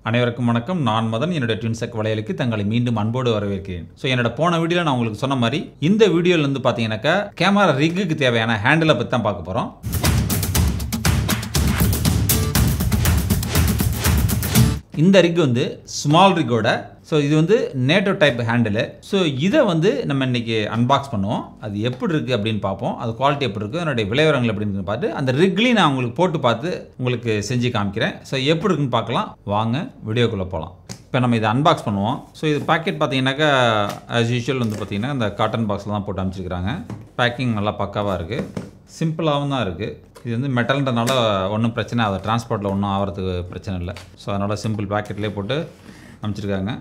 அனைவருக்கும் வணக்கம். நான் மதன். என்னோட ட்வின்செக் வலையலுக்கு தங்களை மீண்டும் அன்போடு வரவேற்கிறேன். ஸோ என்னோட போன வீடியோவில் நான் உங்களுக்கு சொன்ன மாதிரி இந்த வீடியோவில் வந்து பார்த்தீங்கன்னாக்கா கேமரா ரிக்குக்கு தேவையான ஹேண்டிலை பற்றி தான் பார்க்க போகிறோம். இந்த ரிக் வந்து ஸ்மால் ரிக்கோட இது வந்து நேட்டோ டைப் ஹேண்டில். இதை வந்து நம்ம இன்னைக்கு அன்பாக்ஸ் பண்ணுவோம். அது எப்படி இருக்குது அப்படின்னு பார்ப்போம். அது குவாலிட்டி எப்படி இருக்குது, அதனுடைய விளைவரங்கள் எப்படின்னு பார்த்து அந்த ரிக்லையும் நான் உங்களுக்கு போட்டு பார்த்து உங்களுக்கு செஞ்சு காமிக்கிறேன். எப்படி இருக்குன்னு பார்க்கலாம். வாங்க வீடியோக்குள்ளே போகலாம். இப்போ நம்ம இதை அன்பாக்ஸ் பண்ணுவோம். இது பேக்கெட் பார்த்தீங்கன்னாக்கா ஆஸ் யூஷுவல் வந்து பார்த்தீங்கன்னா இந்த காட்டன் பாக்ஸில் தான் போட்டு அமைச்சிருக்கிறாங்க. பேக்கிங் நல்லா பக்காவாக இருக்குது, சிம்பிளாகவும் தான் இருக்குது. இது வந்து மெட்டல்ன்றனால ஒன்றும் பிரச்சனை, அதை டிரான்ஸ்போர்ட்டில் ஒன்றும் ஆகிறதுக்கு பிரச்சனை இல்லை. அதனால் சிம்பிள் பேக்கெட்லேயே போட்டு அமைச்சிருக்காங்க.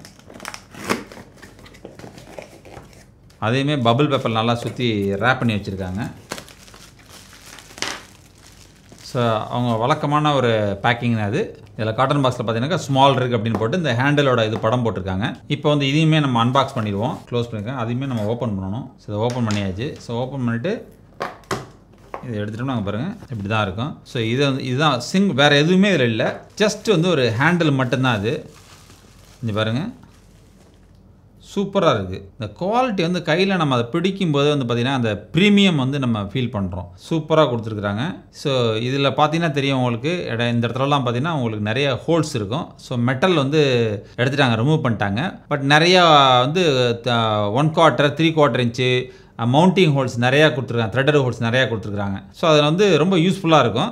அதையுமே பபிள் பேப்பர் நல்லா சுற்றி ரேப் பண்ணி வச்சுருக்காங்க. அவங்க வழக்கமான ஒரு பேக்கிங் அது. இதில் காட்டன் பாக்ஸில் பார்த்தீங்கன்னா ஸ்மால் ரிக் அப்படின்னு போட்டு இந்த ஹேண்டிலோட இது படம் போட்டிருக்காங்க. இப்போ வந்து இதையுமே நம்ம அன்பாக்ஸ் பண்ணிடுவோம். க்ளோஸ் பண்ணியிருக்கேன். அதையுமே நம்ம ஓப்பன் பண்ணணும். இதை ஓப்பன் பண்ணியாச்சு. ஓப்பன் பண்ணிவிட்டு இதை எடுத்துகிட்டோம். நாங்கள் பாருங்கள் இப்படி தான் இருக்கும். இதுதான் வேறு எதுவுமே இதில் இல்லை. ஜஸ்ட் வந்து ஒரு ஹேண்டில் மட்டும்தான் அது. இங்கே பாருங்கள், சூப்பராக இருக்குது. இந்த குவாலிட்டி வந்து கையில் நம்ம அதை பிடிக்கும்போது வந்து பார்த்திங்கன்னா அந்த ப்ரீமியம் வந்து நம்ம ஃபீல் பண்ணுறோம். சூப்பராக கொடுத்துருக்குறாங்க. இதில் பார்த்தீங்கன்னா தெரியும் உங்களுக்கு, இந்த இடத்துலலாம் பார்த்தீங்கன்னா உங்களுக்கு நிறைய ஹோல்ஸ் இருக்கும். மெட்டல் வந்து எடுத்துட்டாங்க, ரிமூவ் பண்ணிட்டாங்க. பட் நிறையா வந்து 1/4 3/4 இன்ச்சு மவுண்டிங் ஹோல்ஸ் நிறையா கொடுத்துருக்காங்க, த்ரெட்டட் ஹோல்ஸ் நிறையா கொடுத்துருக்காங்க. அதில் வந்து ரொம்ப யூஸ்ஃபுல்லாக இருக்கும்.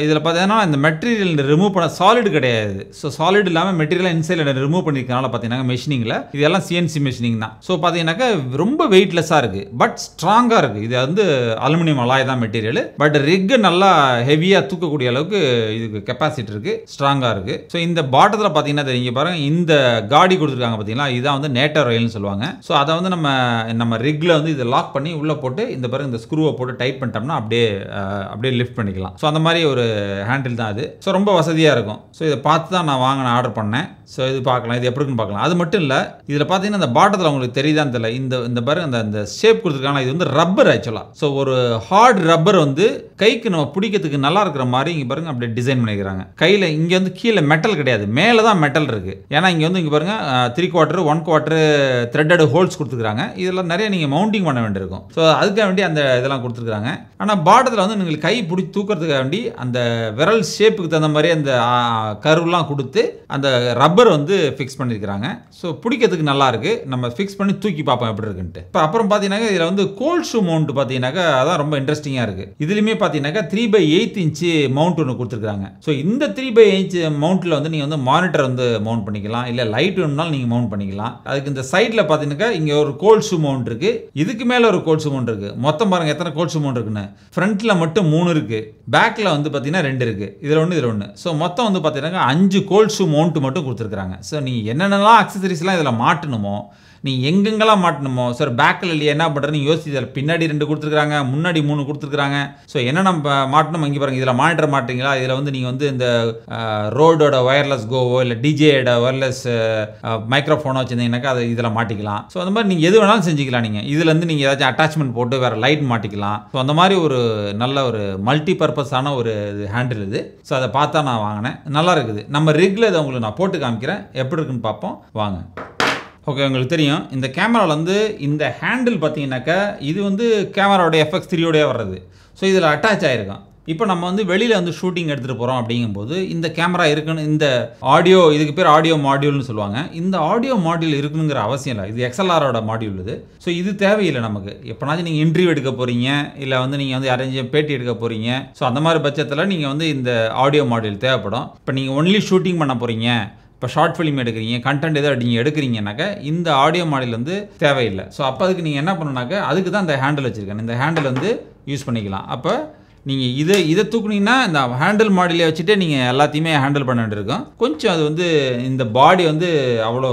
இதில் பார்த்தீங்கன்னா இந்த மெட்டீரியல் ரிமூவ் பண்ண சாலிடு கிடையாது. சாலிட் இல்லாமல் மெட்டீரியல் இன்சைடில் ரிமூவ் பண்ணியிருக்கனால பார்த்தீங்கன்னா மெஷினிங்கில் இதெல்லாம் CNC மெஷினிங் தான். பார்த்தீங்கன்னாக்கா ரொம்ப வெயிட்லெஸ்ஸாக இருக்குது, பட் ஸ்ட்ராங்காக இருக்குது. இது வந்து அலுமினியம் அலாய் தான் மெட்டீரியல். பட் ரிக்கு நல்லா ஹெவியாக தூக்கக்கூடிய அளவுக்கு இதுக்கு கெப்பாசிட்டி இருக்குது, ஸ்ட்ராங்காக இருக்குது. இந்த பாட்டத்தில் பார்த்தீங்கன்னா தெரியுங்க பாருங்கள், இந்த காடி கொடுத்துருக்காங்க பார்த்தீங்களா, இதுதான் வந்து நேட்டோ ரயில்னு சொல்லுவாங்க. அதை வந்து நம்ம ரிக்கில் வந்து இதை லாக் பண்ணி உள்ளே போட்டு இந்த பாருங்க இந்த ஸ்க்ரூவை போட்டு டைட் பண்ணிட்டோம்னா அப்படியே லிஃப்ட் பண்ணிக்கலாம். அந்த மாதிரி ஒரு ஹேண்டில் தான் அது. ரொம்ப வசதியாக இருக்கும். இதை பார்த்து தான் நான் ஆர்டர் பண்ணேன். இது பார்க்கலாம், இது எப்படி இருக்குன்னு பார்க்கலாம். அது மட்டும் இல்லை, இதில் பார்த்தீங்கன்னா இந்த பாட்டத்தில் உங்களுக்கு தெரியுதான்னு தெரியல, இந்த பாருங்க அந்த ஷேப் கொடுத்துருக்காங்க. இது வந்து ரப்பர் ஆக்சுவலாக. ஒரு ஹார்ட் ரப்பர் வந்து கைக்கு நம்ம பிடிக்கிறதுக்கு நல்லா இருக்கிற மாதிரி இங்கே பாருங்க அப்படியே டிசைன் பண்ணிக்கிறாங்க. கையில் இங்கே வந்து கீழே மெட்டல் கிடையாது, மேலே தான் மெட்டல் இருக்குது. ஏன்னா இங்கே வந்து இங்கே பாருங்க 3/4 1/4 த்ரெட்டட் ஹோல்ஸ் கொடுத்துருக்காங்க. இதெல்லாம் நிறைய நீங்கள் மவுண்டிங் பண்ண வேண்டியிருக்கும். அதுக்காக வேண்டி அந்த இதெல்லாம் கொடுத்துருக்காங்க. ஆனால் பாட்டத்தில் வந்து நீங்கள் கை பிடிச்சி தூக்கிறதுக்காக வேண்டி அந்த விரல் ஷேப்புக்கு தகுந்த மாதிரி அந்த கருவெலாம் கொடுத்து அந்த ரப்பர் வந்து ஃபிக்ஸ் பண்ணியிருக்கிறாங்க. பிடிக்கிறதுக்கு நல்லா இருக்கு. நம்ம ஃபிக்ஸ் பண்ணி தூக்கி பார்ப்போம் எப்படி இருக்குன்ட்டு. இப்போ அப்புறம் பார்த்தீங்கன்னா இதில் வந்து கோல்ட் ஷூ மவுண்ட் பார்த்தீங்கன்னாக்கா அதான் ரொம்ப இன்ட்ரெஸ்டிங்காக இருக்குது. இதுலையுமே பார்த்தீங்கன்னாக்கா 3/8 இன்ச்சு மவுண்ட் ஒன்று கொடுத்துருக்காங்க. இந்த 3/8 மவுண்ட்டில் வந்து நீங்கள் வந்து மானிட்டர் வந்து மவுண்ட் பண்ணிக்கலாம், இல்லை லைட் வேணும்னாலும் நீங்கள் மவுண்ட் பண்ணிக்கலாம். அதுக்கு இந்த சைடில் பார்த்தீங்கன்னாக்கா இங்கே ஒரு கோல்ட் ஷூ மவுண்ட் இருக்குது, இதுக்கு மேலே ஒரு கோல்ட் ஷூ மவுண்ட் இருக்குது. மொத்தம் பாருங்கள் எத்தனை கோல்ட் ஷூ மவுண்ட் இருக்குன்னு. ஃப்ரண்ட்டில் மட்டும் 3 இருக்குது, பேக்கில் வந்து பார்த்தீங்கன்னா 2 இருக்குது. இதில் ஒன்று. மொத்தம் வந்து பார்த்தீங்கன்னா 5 கோல்ட் ஷூ மவுண்ட் மட்டும் கொடுத்துருக்காங்க. நீங்கள் என்னென்னலாம் அக்சசரிஸ்லாம் இதில் மாட்டணுமோ, நீங்கள் எங்கெங்கெல்லாம் மாட்டணுமோ, பேக்கில் இல்லையா என்ன பண்ணுறது நீங்கள் யோசிச்சு, இதில் பின்னாடி 2 கொடுத்துருக்காங்க, முன்னாடி 3 கொடுத்துருக்காங்க. என்னென்ன மாட்டணும் இங்கே பாருங்கள். இதில் மானிட்டர் மாட்டிங்களா, இதில் வந்து நீங்கள் வந்து இந்த ரோடோட ஒயர்லெஸ் கோவோ இல்லை டிஜேயோட ஒயர்லெஸ் மைக்ரோஃபோனோ வச்சுருந்தீங்கன்னாக்கா அது இதில் மாட்டிக்கலாம். அந்த மாதிரி நீங்கள் எது வேணாலும் செஞ்சுக்கலாம். நீங்கள் இதில் வந்து நீங்கள் ஏதாச்சும் அட்டாச்மெண்ட் போட்டு வேறு லைட் மாட்டிக்கலாம். அந்த மாதிரி ஒரு நல்ல ஒரு மல்டி பர்பஸான ஒரு ஹேண்டில் இது. அதை பார்த்தா நான் வாங்கினேன், நல்லா இருக்குது. நம்ம ரிக்கில் இதை உங்களுக்கு நான் போட்டு காமிக்கிறேன், எப்படி இருக்குன்னு பார்ப்போம் வாங்க. ஓகே, உங்களுக்கு தெரியும் இந்த கேமராவில் வந்து இந்த ஹேண்டில் பார்த்தீங்கன்னாக்கா இது வந்து கேமராவோட FX3 வர்றது. இதில் அட்டாச் ஆகிருக்கும். இப்போ நம்ம வந்து வெளியில் வந்து ஷூட்டிங் எடுத்துகிட்டு போகிறோம் அப்படிங்கும்போது இந்த கேமரா இருக்குன்னு, இந்த ஆடியோ, இதுக்கு பேர் ஆடியோ மாடியூல்னு சொல்லுவாங்க. இந்த ஆடியோ மாடியூல் இருக்குங்கிற அவசியம் இல்லை. இது XLR மாடியூல் இது. இது தேவையில்லை நமக்கு. எப்போனாச்சும் நீங்கள் இன்டர்வியூ எடுக்க போகிறீங்க, இல்லை வந்து நீங்கள் வந்து யாரையும் பேட்டி எடுக்க போகிறீங்க. அந்த மாதிரி பட்சத்தில் நீங்கள் வந்து இந்த ஆடியோ மாடியூல் தேவைப்படும். இப்போ நீங்கள் ஒன்லி ஷூட்டிங் பண்ண போகிறீங்க, இப்போ ஷார்ட் ஃபிலிம் எடுக்கிறீங்க, கண்டென்ட் எதாவது நீங்கள் எடுக்கிறீங்கன்னாக்கா இந்த ஆடியோ மாடியூல் வந்து தேவையில்லை. அப்போ அதுக்கு நீங்கள் என்ன பண்ணணுனாக்கா அதுக்கு தான் இந்த ஹேண்டில் வச்சுருக்கேன். இந்த ஹேண்டில் வந்து யூஸ் பண்ணிக்கலாம். அப்போ நீங்கள் இதை தூக்குனீங்கன்னா இந்த ஹேண்டில் மாடியிலே வச்சுட்டு நீங்கள் எல்லாத்தையுமே ஹேண்டில் பண்ண வேண்டியிருக்கும். கொஞ்சம் அது வந்து இந்த பாடி வந்து அவ்வளோ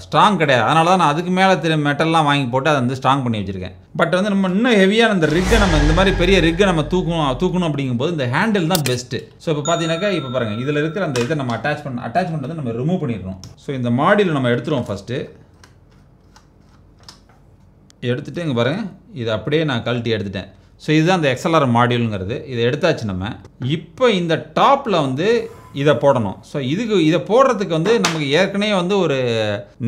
ஸ்ட்ராங் கிடையாது. அதனால தான் நான் அதுக்கு மேலே மெட்டல்லாம் வாங்கி போட்டு அதை வந்து ஸ்ட்ராங் பண்ணி வச்சுருக்கேன். பட் வந்து நம்ம இன்னும் ஹெவியான இந்த ரிக்கை, நம்ம இந்த மாதிரி பெரிய ரிக்கை நம்ம தூக்கணும் அப்படிங்கும்போது இந்த ஹேண்டில் தான் பெஸ்ட்டு. இப்போ பார்த்தீங்கன்னாக்கா இப்போ பாருங்கள், இதில் இருக்கிற அந்த இதை நம்ம அட்டாச்மெண்ட் வந்து நம்ம ரிமூவ் பண்ணிடுறோம். இந்த மாடியில் நம்ம எடுத்துருவோம். ஃபஸ்ட்டு எடுத்துகிட்டு இங்கே பாருங்கள், இதை அப்படியே நான் கழட்டி எடுத்துட்டேன். இதுதான் அந்த XLR மாடியூலுங்கிறது. இதை எடுத்தாச்சு நம்ம. இப்போ இந்த டாப்பில் வந்து இதை போடணும். ஸோ இதை போடுறதுக்கு வந்து நமக்கு ஏற்கனவே வந்து ஒரு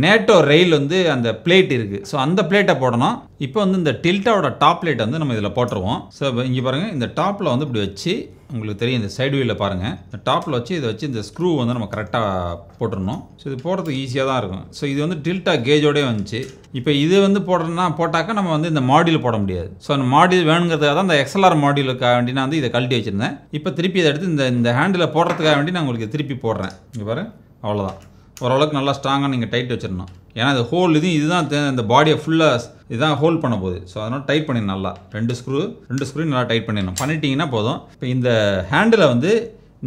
நேட்டோ ரெயில் வந்து அந்த பிளேட் இருக்குது. ஸோ அந்த பிளேட்டை போடணும். இப்போ வந்து இந்த டில்ட்டாவோட டாப் பிளேட் வந்து நம்ம இதில் போட்டுருவோம். ஸோ இங்கே பாருங்கள், இந்த டாப்பில் வந்து இப்படி வச்சு உங்களுக்கு தெரியும், இந்த சைடு வீலில் பாருங்கள், இந்த டாப்பில் வச்சு இதை வச்சு இந்த ஸ்க்ரூ வந்து நம்ம கரெக்டாக போட்டுடணும். ஸோ இது போடுறதுக்கு ஈஸியாக தான் இருக்கும். ஸோ இது வந்து டில்ட்டாக கேஜோடே வந்துச்சு. இப்போ இது வந்து போட்டாக்கா நம்ம வந்து இந்த மாடியூல் போட முடியாது. ஸோ அந்த மாடியூல் வேணுங்கிறதுக்காக தான் இந்த எக்ஸ்எல்ஆர் மாடியூலுக்காக வேண்டி நான் வந்து இதை கழட்டி வச்சுருந்தேன். இப்போ திருப்பி இதை எடுத்து இந்த ஹேண்டில் போடுறதுக்காக வேண்டி நான் உங்களுக்கு திருப்பி போடுறேன். இங்கே பாரு, அவ்வளோதான். ஓரளவுக்கு நல்லா ஸ்ட்ராங்காக நீங்கள் டைட் வச்சிடணும். ஏன்னா அது ஹோல் இதுதான் இந்த பாடியை ஃபுல்லாக இதுதான் ஹோல்ட் பண்ண போகுது. ஸோ அதனால் டைட் பண்ணிடணும் நல்லா. ரெண்டு ஸ்க்ரூ நல்லா டைட் பண்ணிடணும். பண்ணிட்டீங்கன்னா போதும். இப்போ இந்த ஹேண்டில் வந்து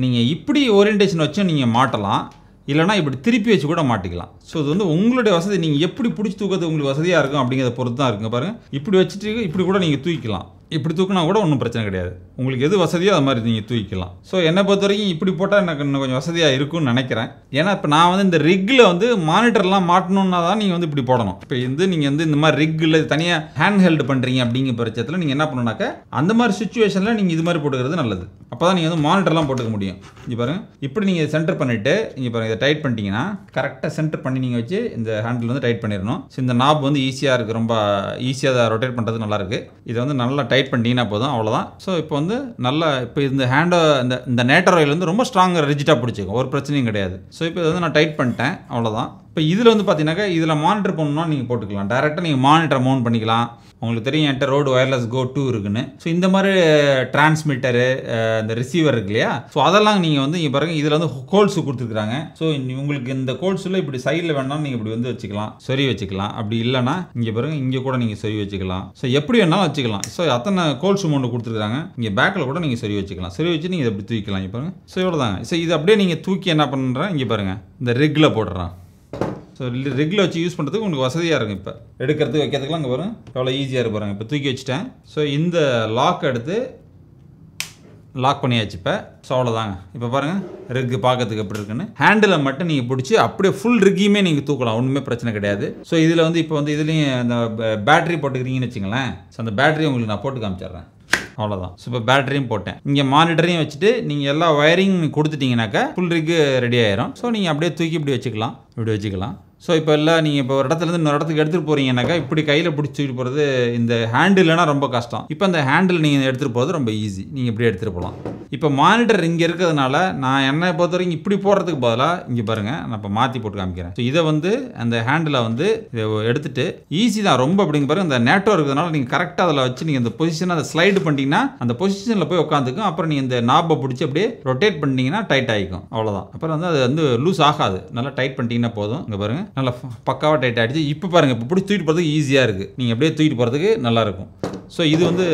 நீங்கள் இப்படி ஓரியன்டேஷன் வச்சு நீங்கள் மாட்டலாம், இல்லைனா இப்படி திருப்பி வச்சு கூட மாட்டிக்கலாம். ஸோ இது வந்து உங்களுடைய வசதி, நீங்கள் எப்படி பிடிச்சி தூக்கிறது உங்களுக்கு வசதியாக இருக்கும் அப்படிங்கிறத பொறுத்து தான் இருக்குங்க. பாருங்கள், இப்படி வச்சுட்டு இப்படி கூட நீங்கள் தூக்கிக்கலாம். இப்படி தூக்கினா கூட ஒன்றும் பிரச்சனை கிடையாது. உங்களுக்கு எது வசதியோ அது மாதிரி நீங்கள் தூக்கிக்கலாம். ஸோ என்னை பொறுத்த வரைக்கும் இப்படி போட்டால் எனக்கு இன்னும் கொஞ்சம் வசதியாக இருக்கும்னு நினைக்கிறேன். ஏன்னா இப்போ நான் வந்து இந்த ரிக்கில் வந்து மானிட்டர்லாம் மாட்டணுன்னா தான் நீங்கள் வந்து இப்படி போடணும். இப்போ நீங்கள் வந்து இந்த மாதிரி ரிக்கில் தனியாக ஹேண்ட் ஹெல்டு பண்ணுறீங்க அப்படிங்கிற பட்சத்தில் நீங்கள் என்ன பண்ணணுனாக்கா அந்த மாதிரி சுச்சுவேஷனில் நீங்கள் இது மாதிரி போட்டுக்கிறது நல்லது. அப்போ தான் நீங்கள் வந்து மானிட்டர்லாம் போட்டுக்க முடியும். இங்கே பாருங்கள், இப்படி நீங்கள் சென்டர் பண்ணிவிட்டு இங்கே பாருங்கள், இதை டைட் பண்ணிட்டீங்கன்னா கரெக்டாக சென்டர் பண்ணி நீங்கள் வச்சு இந்த ஹேண்டில் வந்து டைட் பண்ணிடணும். ஸோ இந்த நாப் வந்து ஈஸியாக இருக்குது, ரொம்ப ஈஸியாக அதை ரொட்டேட் பண்ணுறது நல்லாயிருக்கு. இதை வந்து நல்லா டைட் பண்ணிட்டீங்கன்னா போதும், அவ்வளோதான். ஸோ இப்போ வந்து நல்லா இப்போ இந்த இந்த நேட்டோ ரயில் வந்து ரொம்ப ஸ்ட்ராங்காக ரிஜிட்டாக பிடிச்சிக்கும், ஒரு பிரச்சனையும் கிடையாது. ஸோ இப்போ இதை வந்து நான் டைட் பண்ணிட்டேன், அவ்வளோதான். இப்போ இதில் வந்து பார்த்தீங்கன்னாக்கா இதில் மானிட்டர் பண்ணணும்னா நீங்கள் போட்டுக்கலாம். டேரெக்டாக நீங்கள் மானிட்டரை மவுண்ட் பண்ணிக்கலாம். உங்களுக்கு தெரியும் என்கிட்ட ரோடு ஒயர்லெஸ் கோ 2 இருக்குன்னு. ஸோ இந்த மாதிரி டிரான்ஸ்மிட்டரு, இந்த ரிசீவர் இருக்கு இல்லையா, ஸோ அதெல்லாம் நீங்கள் வந்து இங்கே பாருங்கள், இதில் வந்து ஹோல்ஸு கொடுத்துருக்குறாங்க. ஸோ உங்களுக்கு இந்த ஹோல்ஸில் இப்படி சைடில் வேணாலும் நீங்கள் இப்படி வந்து வச்சுக்கலாம், சொறி வச்சுக்கலாம். அப்படி இல்லைனா இங்கே பாருங்கள், இங்கே கூட நீங்கள் சொறி வச்சுக்கலாம். ஸோ எப்படி வேணாலும் வச்சுக்கலாம். ஸோ அத்தனை ஹோல்ஸ் மவுண்ட் கொடுத்துருக்காங்க. இங்கே பேக்கில் கூட நீங்கள் சொறி வச்சுக்கலாம். சொறி வச்சு நீங்கள் இப்படி தூக்கிக்கலாம். இங்கே பாருங்கள், ஸோ இவ்வளோ தாங்க. ஸோ இது அப்படியே நீங்கள் தூக்கி என்ன பண்ணுறேன், இங்கே பாருங்கள், இந்த ரிக்கில் போடுறேன். ஸோ ரிக்கில் வச்சு யூஸ் பண்ணுறதுக்கு உங்களுக்கு வசதியாக இருக்கும். இப்போ எடுக்கிறதுக்கு வைக்கிறதுக்குலாம் இங்கே வரும், எவ்வளோ ஈஸியாக இருக்கு பாருங்கள். இப்போ தூக்கி வச்சுட்டேன். ஸோ இந்த லாக் எடுத்து லாக் பண்ணியாச்சு இப்போ. ஸோ அவ்வளோதாங்க. இப்போ பாருங்கள், ரிக்கு பார்க்கறதுக்கு எப்படி இருக்குன்னு. ஹேண்டில் மட்டும் நீங்கள் பிடிச்சி அப்படியே ஃபுல் ரிக்கையுமே நீங்கள் தூக்கலாம், ஒன்றுமே பிரச்சனை கிடையாது. ஸோ இதில் வந்து இப்போ வந்து இதுலேயும் அந்த பேட்டரி போட்டுக்கிறீங்கன்னு வச்சுங்களேன். ஸோ அந்த பேட்டரி உங்களுக்கு நான் போட்டு காமிச்சிட்றேன். அவ்வளோதான். ஸோ இப்போ பேட்டரியும் போட்டேன், இங்கே மானிட்டரையும் வச்சுட்டு நீங்கள் எல்லா ஒயரிங் கொடுத்துட்டீங்கன்னாக்கா ஃபுல் ரிக்கு ரெடி ஆயிரும். ஸோ நீங்கள் அப்படியே தூக்கி இப்படி வச்சுக்கலாம். ஸோ இப்போ எல்லாம் நீங்கள் இப்போ ஒரு இடத்துலேருந்து இன்னொரு இடத்துக்கு எடுத்துகிட்டு போகிறீங்கன்னாக்கா இப்படி கையில் பிடிச்சி தூக்கிட்டு போகிறது இந்த ஹேண்டில்னா ரொம்ப கஷ்டம். இப்போ அந்த ஹேண்டில் நீங்கள் எடுத்துகிட்டு போகிறது ரொம்ப ஈஸி, நீங்கள் இப்படி எடுத்துகிட்டு போகலாம். இப்போ மானிட்டர் இங்கே இருக்கிறதுனால நான் என்னை பொறுத்த வரைக்கும் இப்படி போடுறதுக்கு பதிலாக இங்கே பாருங்கள், நான் இப்போ மாற்றி போட்டு காமிக்கிறேன். ஸோ இதை வந்து அந்த ஹேண்டில் வந்து இதை எடுத்துகிட்டு ஈஸி தான் ரொம்ப. அப்படிங்க பாருங்க, இந்த நேட்டோ இருக்கிறதுனால நீங்கள் கரெக்டாக அதில் வச்சு நீங்கள் இந்த பொசிஷனை அதை ஸ்லைடு பண்ணிட்டீங்கன்னா அந்த பொசிஷனில் போய் உட்காந்துக்கும். அப்புறம் நீங்கள் இந்த நாப்பை பிடிச்சி அப்படியே ரொட்டேட் பண்ணிட்டீங்கன்னா டைட் ஆகிக்கும், அவ்வளோதான். அப்புறம் வந்து அது வந்து லூஸ் ஆகாது, நல்லா டைட் பண்ணிட்டீங்கன்னா போதும். இங்கே பாருங்கள், நல்லா பக்காவாக டைட் ஆகிடுச்சு. இப்போ பாருங்கள், இப்போ பிடிச்சி தூக்கிட்டு போகிறதுக்கு ஈஸியாக இருக்குது, நீங்கள் அப்படியே தூக்கிட்டு போகிறதுக்கு நல்லாயிருக்கும். ஸோ இது வந்து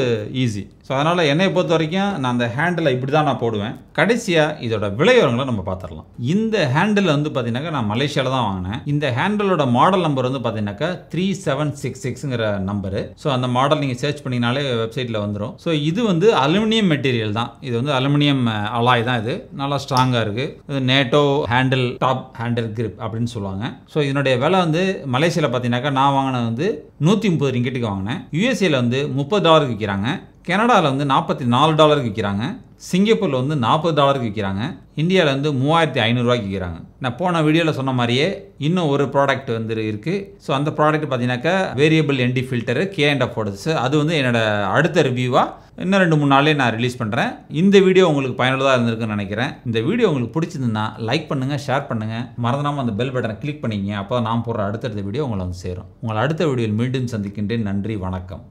ஈஸி. ஸோ அதனால் என்னை பொறுத்த வரைக்கும் நான் அந்த ஹேண்டில் இப்படி தான் நான் போடுவேன். கடைசியாக இதோட விலையோரங்களை நம்ம பார்த்துடலாம். இந்த ஹேண்டில் வந்து பார்த்தீங்கன்னாக்கா நான் மலேசியாவில் தான் வாங்கினேன். இந்த ஹேண்டிலோட மாடல் நம்பர் வந்து பார்த்தீங்கன்னாக்கா 3766ங்கிற நம்பரு. ஸோ அந்த மாடல் நீங்கள் சர்ச் பண்ணிங்கனாலே வெப்சைட்டில் வந்துடும். ஸோ இது வந்து அலுமினியம் மெட்டீரியல் தான். இது வந்து அலுமினியம் அலாய் தான். இது நல்லா ஸ்ட்ராங்காக இருக்குது. இது NATO handle top handle grip அப்படின்னு சொல்லுவாங்க. ஸோ இதனுடைய விலை வந்து மலேசியாவில் பார்த்தீங்கன்னாக்கா நான் வாங்கினது வந்து 130 ரிங்கெட்டுக்கு வாங்கினேன். யூஎஸ்ஏல வந்து $30 விற்கிறாங்க. கனடாவில் வந்து $44 விற்கிறாங்க. சிங்கப்பூரில் வந்து $40 விற்கிறாங்க. இந்தியாவில் வந்து 3500 விற்கிறாங்க. நான் போன வீடியோவில் சொன்ன மாதிரியே இன்னும் ஒரு ப்ராடக்ட் வந்து இருக்குது. ஸோ அந்த ப்ராடக்ட் பார்த்தீங்கன்னாக்கா வேரியபிள் என்டி ஃபில்டரு K&F ஓடுது. அது வந்து என்னோட அடுத்த ரிவ்யூவாக இன்னும் 2-3 நாளே நான் ரிலீஸ் பண்ணுறேன். இந்த வீடியோ உங்களுக்கு பயனுள்ளதாக இருந்திருக்குன்னு நினைக்கிறேன். இந்த வீடியோ உங்களுக்கு பிடிச்சிருந்ததுன்னா லைக் பண்ணுங்கள், ஷேர் பண்ணுங்கள், மறந்துடாமல் அந்த பெல் பட்டனை கிளிக் பண்ணிங்க. அப்போ நான் போடுற அடுத்தடுத்த வீடியோ உங்களை வந்து சேரும். உங்களை அடுத்த வீடியோவில் மீண்டும் சந்திக்கின்றேன். நன்றி, வணக்கம்.